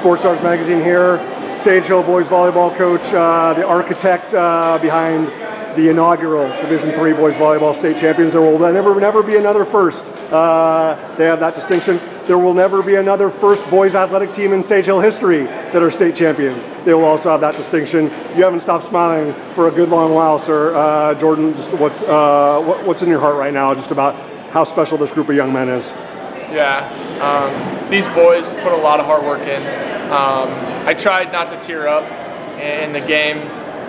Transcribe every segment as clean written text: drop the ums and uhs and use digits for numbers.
Sports Stars magazine here. Sage Hill boys volleyball coach, the architect behind the inaugural Division III boys volleyball state champions. There will never be another first. They have that distinction. There will never be another first boys athletic team in Sage Hill history that are state champions. They will also have that distinction. You haven't stopped smiling for a good long while, sir. Jordan, just what's in your heart right now, just about how special this group of young men is? Yeah, these boys put a lot of hard work in. I tried not to tear up in the game.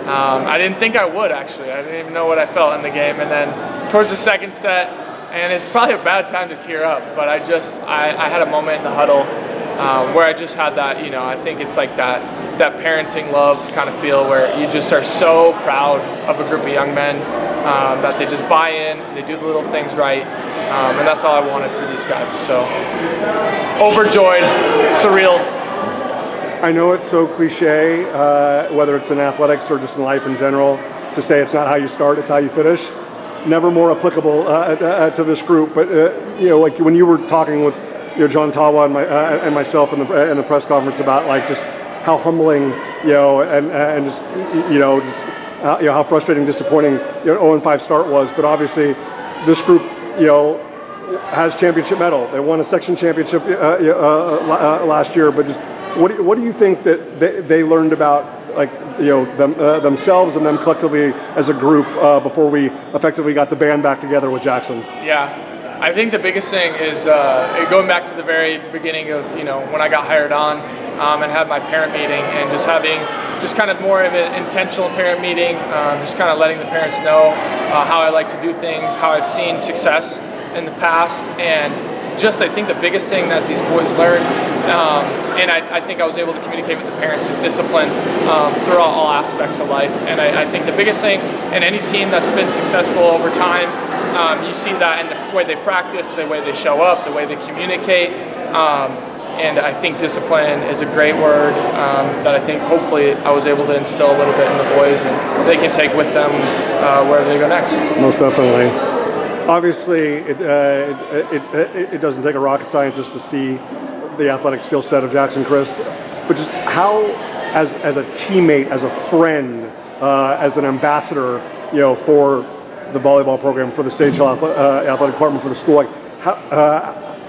I didn't think I would, actually. I didn't even know what I felt in the game. And then towards the second set, and it's probably a bad time to tear up, but I had a moment in the huddle where I just had that, I think it's like that parenting love kind of feel where you just are so proud of a group of young men that they just buy in, they do the little things right, and that's all I wanted for these guys. So overjoyed, surreal. I know it's so cliche, whether it's in athletics or just in life in general, to say it's not how you start, it's how you finish. Never more applicable to this group. But like when you were talking with John Tawa and myself in the press conference about like just how humbling, and just how frustrating, disappointing 0-5 start was. But obviously, this group has championship medal. They won a section championship last year. But just what do you think that they learned about themselves and them collectively as a group before we effectively got the band back together with Jackson? Yeah, I think the biggest thing is going back to the very beginning of when I got hired on and had my parent meeting, and just having kind of more of an intentional parent meeting, just kind of letting the parents know how I like to do things, how I've seen success in the past, and I think the biggest thing that these boys learned, and I think I was able to communicate with the parents, is discipline throughout all aspects of life. And I think the biggest thing in any team that's been successful over time, you see that in the way they practice, the way they show up, the way they communicate. And I think discipline is a great word that I think hopefully I was able to instill a little bit in the boys, and they can take with them wherever they go next. Most definitely. Obviously, it doesn't take a rocket scientist to see the athletic skill set of Jackson Christ, but just how, as a teammate, as a friend, as an ambassador, for the volleyball program, for the Sage Hill athletic department, for the school, like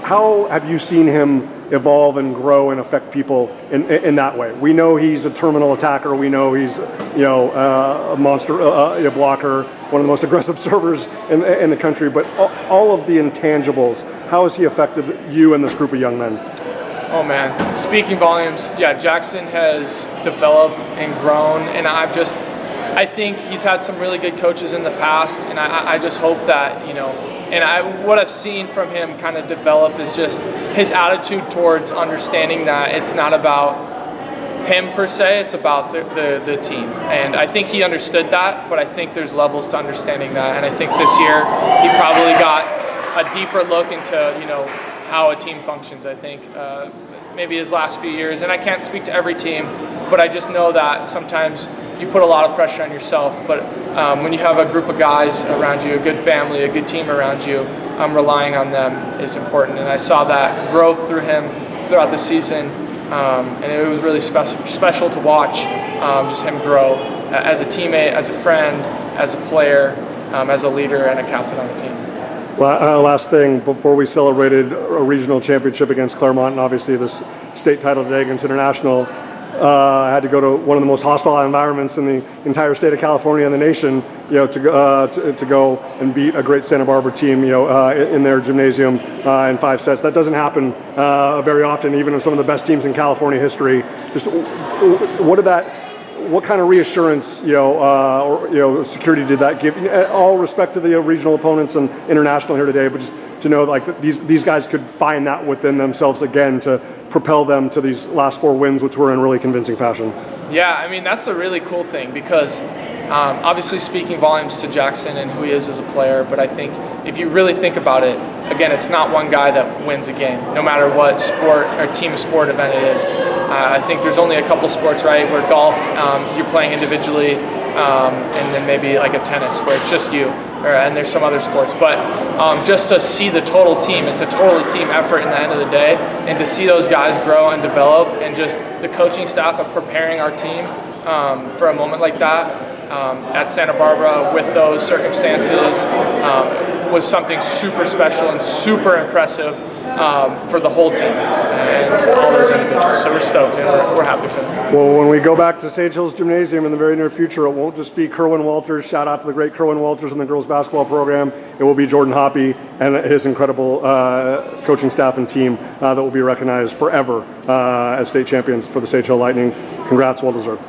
how have you seen him evolve and grow and affect people in that way? We know he's a terminal attacker. We know he's a monster blocker, one of the most aggressive servers in the country. But all of the intangibles, how has he affected you and this group of young men? Oh man, speaking volumes. Yeah, Jackson has developed and grown, and I think he's had some really good coaches in the past, and I just hope that what I've seen from him kind of develop is just his attitude towards understanding that it's not about him per se, it's about the team. And I think he understood that, but I think there's levels to understanding that. And I think this year he probably got a deeper look into how a team functions. I think maybe his last few years, and I can't speak to every team, but I just know that sometimes you put a lot of pressure on yourself, but when you have a group of guys around you, a good family, a good team around you, relying on them is important. And I saw that growth through him throughout the season, and it was really special to watch just him grow as a teammate, as a friend, as a player, as a leader, and a captain on the team. Well, last thing, before we celebrated a regional championship against Clairemont, and obviously this state title today against International, I had to go to one of the most hostile environments in the entire state of California and the nation, to go and beat a great Santa Barbara team, in their gymnasium in 5 sets. That doesn't happen very often, even in some of the best teams in California history. Just what kind of reassurance, or security did that give? All respect to the regional opponents and International here today, but just to know like these guys could find that within themselves again to propel them to these last 4 wins, which were in really convincing fashion. Yeah, I mean, that's the really cool thing, because obviously speaking volumes to Jackson and who he is as a player, but I think if you really think about it, again, it's not one guy that wins a game, no matter what sport or team sport event it is. I think there's only a couple sports, right, where golf, you're playing individually, and then maybe like a tennis where it's just you, and there's some other sports. But just to see the total team, it's a totally team effort in the end of the day, and to see those guys grow and develop, and just the coaching staff of preparing our team for a moment like that at Santa Barbara with those circumstances was something super special and super impressive for the whole team and all those individuals. So we're stoked and we're happy for them. Well, when we go back to Sage Hills Gymnasium in the very near future, it won't just be Kerwin Walters. Shout out to the great Kerwin Walters and the girls basketball program. It will be Jordan Hoppe and his incredible coaching staff and team that will be recognized forever as state champions for the Sage Hill Lightning. Congrats, well deserved.